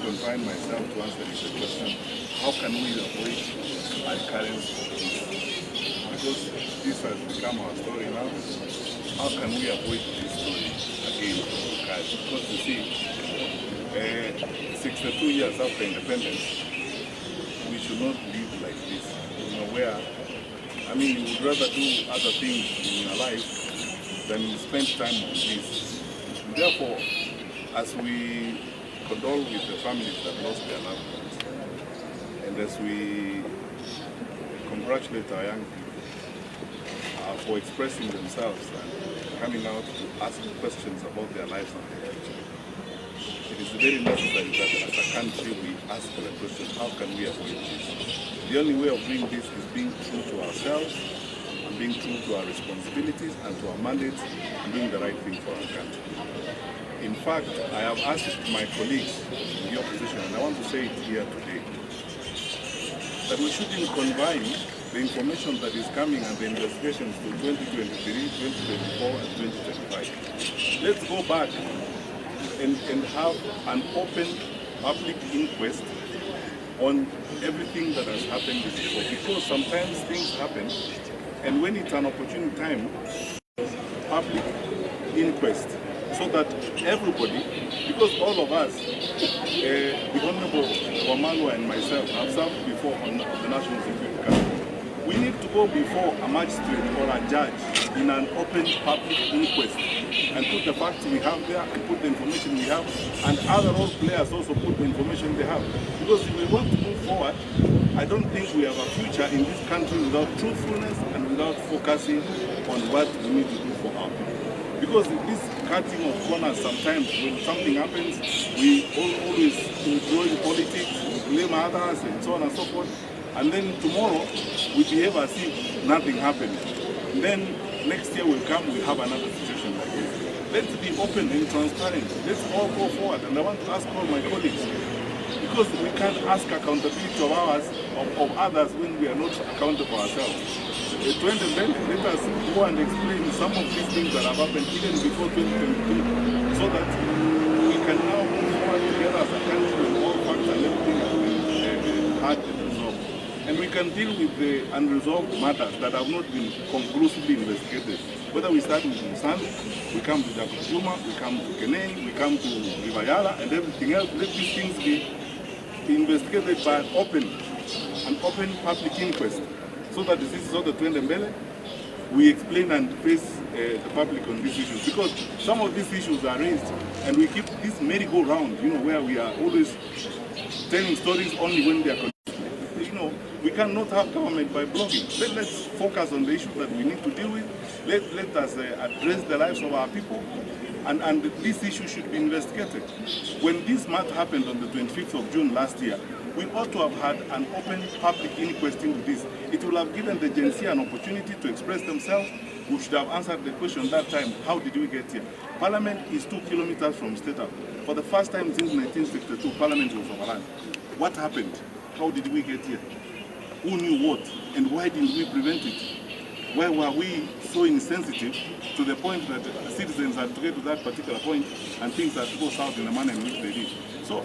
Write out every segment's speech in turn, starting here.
confine myself to answering the question, how can we avoid a recurrence of this? Because this has become our story now. How can we avoid this story again? Because you see, 62 years after independence, we should not live like this. You know, where, I mean, you would rather do other things in your life than spend time on this. Therefore, as we condole with the families that lost their loved ones, and as we congratulate our young people for expressing themselves and coming out to ask questions about their lives and their future, it is very necessary that as a country we ask the question, how can we avoid this? The only way of doing this is being true to ourselves and being true to our responsibilities and to our mandates and doing the right thing for our country. In fact, I have asked my colleagues in the opposition, and I want to say it here today, that we shouldn't confine the information that is coming and the investigations to 2023, 2024, and 2025. Let's go back and have an open public inquest on everything that has happened before, because sometimes things happen, and when it's an opportune time, public inquest, so that everybody, because all of us, the Honorable Wamalwa and myself have served before on the National Security Council, we need to go before a magistrate or a judge in an open public inquest and put the facts we have there and put the information we have, and other role players also put the information they have. Because if we want to move forward, I don't think we have a future in this country without truthfulness and without focusing on what we need to do for our people. Because this cutting of corners, sometimes when something happens, we always enjoy politics, we blame others and so on and so forth, and then tomorrow we behave as if nothing happened. And then next year will come, we have another situation like this. Let's be open and transparent. Let's all go forward. And I want to ask all my colleagues, because we can't ask accountability of others when we are not accountable ourselves. Let us go and explain some of these things that have happened even before 2023, so that we can now move forward together as a country with all facts and everything has been had and resolved. And we can deal with the unresolved matters that have not been conclusively investigated. Whether we start with Musanze, we come to Jakujuma, we come to Keneni, we come to Rivayala and everything else. Let these things be investigated by an open public inquest, so that this is all the Twendembele, we explain and face the public on these issues. Because some of these issues are raised and we keep this merry-go-round, you know, where we are always telling stories only when they are connected. You know, we cannot have government by blogging. Let's focus on the issues that we need to deal with. Let us address the lives of our people, and this issue should be investigated. When this matter happened on the 25th of June last year, we ought to have had an open public inquest into this. It will have given the Gen Z an opportunity to express themselves. We should have answered the question that time, how did we get here? Parliament is 2 kilometers from State House. For the first time since 1962, Parliament was overrun. What happened? How did we get here? Who knew what? And why didn't we prevent it? Why were we so insensitive to the point that citizens had to get to that particular point and things had to go south in the manner in which they did? So,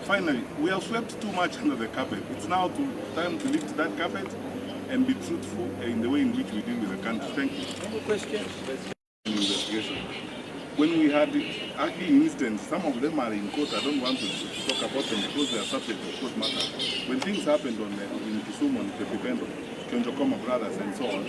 finally, we have swept too much under the carpet. It's now time to lift that carpet and be truthful in the way in which we deal with the country. Thank you. No question. Investigation. When we had ugly incidents, some of them are in court. I don't want to talk about them because they are subject to court matters. When things happened in Kisumu, on the Pipendo, Kenjokoma brothers and so on,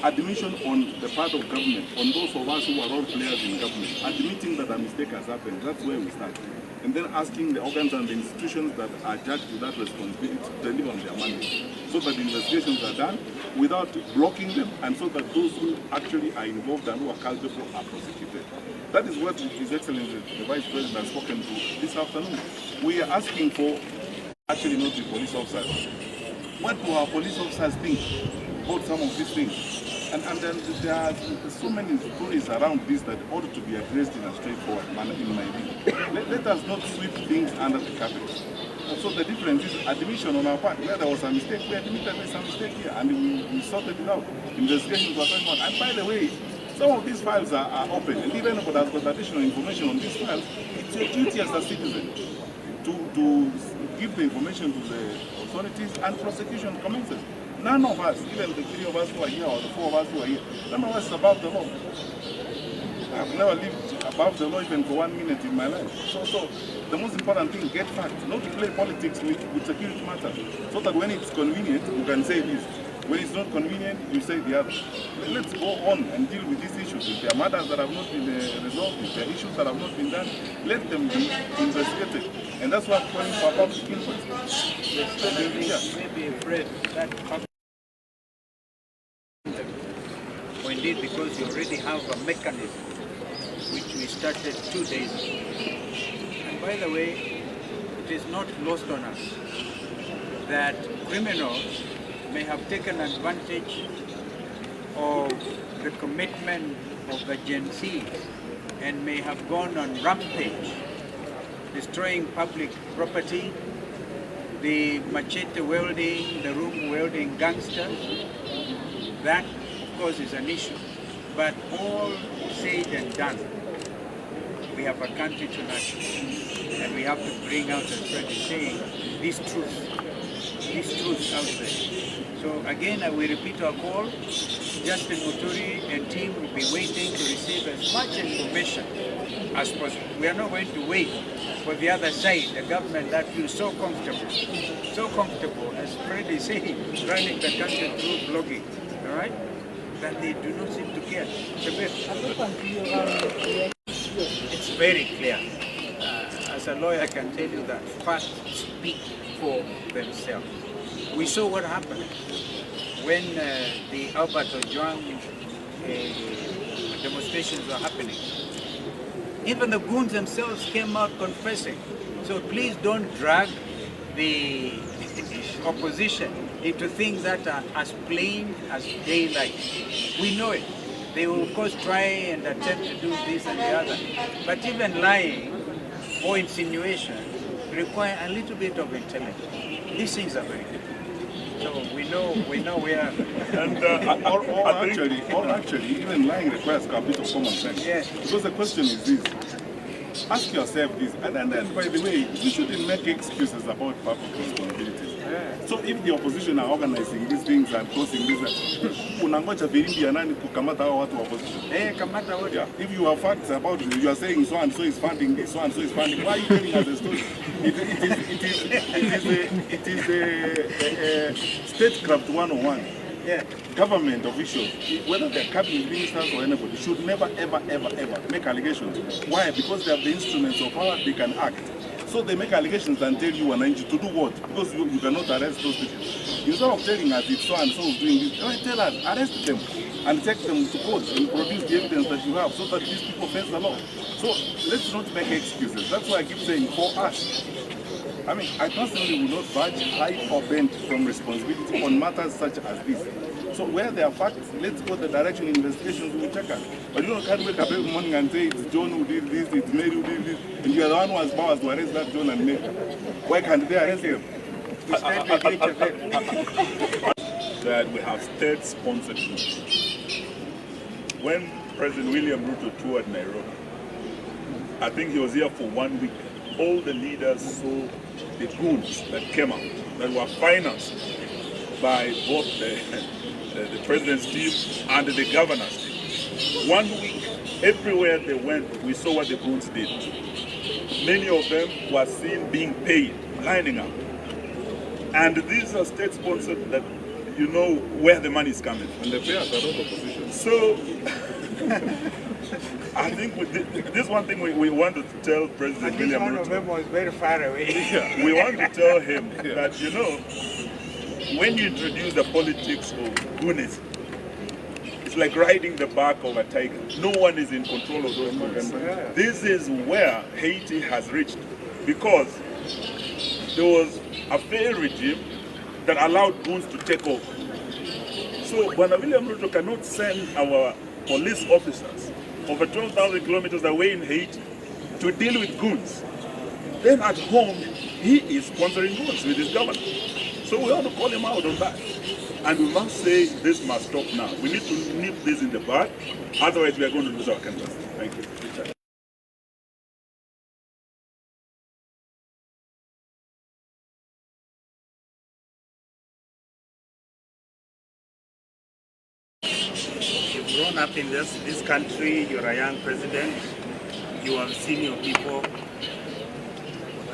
admission on the part of government, on those of us who are role players in government, admitting that a mistake has happened, that's where we start. And then asking the organs and the institutions that are judged with that responsibility to deliver on their mandate, so that the investigations are done without blocking them, and so that those who actually are involved and who are culpable are prosecuted. That is what His Excellency the Vice President has spoken to this afternoon. We are asking for actually not the police officers. What do our police officers think about some of these things? And then there are so many stories around this that ought to be addressed in a straightforward manner, in my view. Let us not sweep things under the carpet. So the difference is admission on our part. Where there was a mistake, we admitted there's a mistake here, and we sorted it out. Investigations were going on. And by the way, some of these files are open, and even if it has got additional information on these files, it's your duty as a citizen to give the information to the authorities and prosecution commences. None of us, even the 3 of us who are here or the 4 of us who are here, none of us is above the law. I've never lived above the law even for 1 minute in my life. So the most important thing, get facts, not to play politics with security matters, so that when it's convenient, you can say this. When it's not convenient, you say the other. Let's go on and deal with these issues. If there are matters that have not been resolved, if there are issues that have not been done, let them be investigated. And that's what I'm calling for public input. Maybe Fred, that or indeed because you already have a mechanism which we started 2 days ago. And by the way, it is not lost on us that criminals may have taken advantage of the commitment of the Gen Zs and may have gone on rampage, destroying public property, the machete wielding, the room wielding gangsters. That, of course, is an issue. But all said and done, we have a country to nurture, and we have to bring out, as Fred is saying, this truth out there. So again, I will repeat our call. Justin Muturi and team will be waiting to receive as much information as possible. We are not going to wait for the other side, the government that feels so comfortable, as Fred is saying, running the country through blogging, all right? That they do not seem to care. It's very clear. As a lawyer, I can tell you that facts speak for themselves. We saw what happened when the Albert Ojwang demonstrations were happening. Even the goons themselves came out confessing. So please don't drag the opposition into things that are as plain as daylight. We know it. They will of course try and attempt to do this and the other. But even lying or insinuation require a little bit of intelligence. These things are very difficult. So we know where. And actually, even lying requires a bit of common sense. Yes. Because the question is this: ask yourself this, and then by the way, we shouldn't make excuses about public responsibilities. Yeah. So if the opposition are organizing these things and causing this, unangoja virimbi ya nani kukamata hao watu wa opposition? Kamata wote. Yeah. If you have facts about it, you are saying so and so is funding this, so and so is funding. Why are you telling us a story? It is a statecraft 101. Yeah. Government officials, whether they're cabinet ministers or anybody, should never, ever make allegations. Why? Because they have the instruments of power, they can act. So they make allegations and tell you Wananchi to do what? Because you cannot arrest those people. Instead of telling us it's so and so is doing this, tell us, arrest them and take them to court and produce the evidence that you have so that these people face the law. So let's not make excuses. That's why I keep saying for us. I mean, I personally will not budge high or bend from responsibility on matters such as this. So where there are facts, let's go the direction investigations will check us. But you can't wake up every morning and say it's John who did this, it's Mary who did this, and you are the one who has powers to arrest that John and Mary. Why can't they arrest them? That we have state-sponsored groups. When President William Ruto toured Nairobi, I think he was here for 1 week. All the leaders saw the goons that came out, that were financed by both the president's team and the governor's team. 1 week, everywhere they went, we saw what the goons did. Many of them were seen being paid, lining up. And these are state-sponsored that you know where the money is coming from. And the payers are not opposition. So, I think this one thing we want to tell President William Ruto. One of them was very far away. Yeah, we want to tell him that, you know, when you introduce the politics of goonies, it's like riding the back of a tiger. No one is in control of those goons. Yeah. This is where Haiti has reached, because there was a failed regime that allowed goons to take over. So when William Ruto cannot send our police officers over 12,000 kilometers away in Haiti to deal with goons, then at home he is sponsoring goons with his government. So we want to call him out on that. And we must say this must stop now. We need to nip this in the bud, otherwise we are going to lose our country. Thank you. You've grown up in this country, you're a young president, you have seen your people.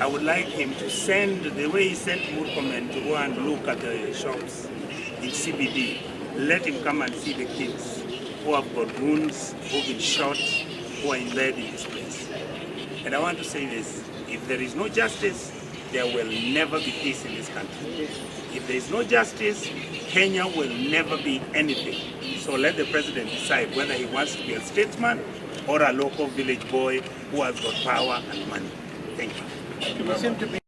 I would like him to send, the way he sent Murkomen to go and look at the shops in CBD, let him come and see the kids who have got wounds, who've been shot, who are in bed in this place. And I want to say this, if there is no justice, there will never be peace in this country. If there is no justice, Kenya will never be anything. So let the president decide whether he wants to be a statesman or a local village boy who has got power and money. Thank you. Thank you very much.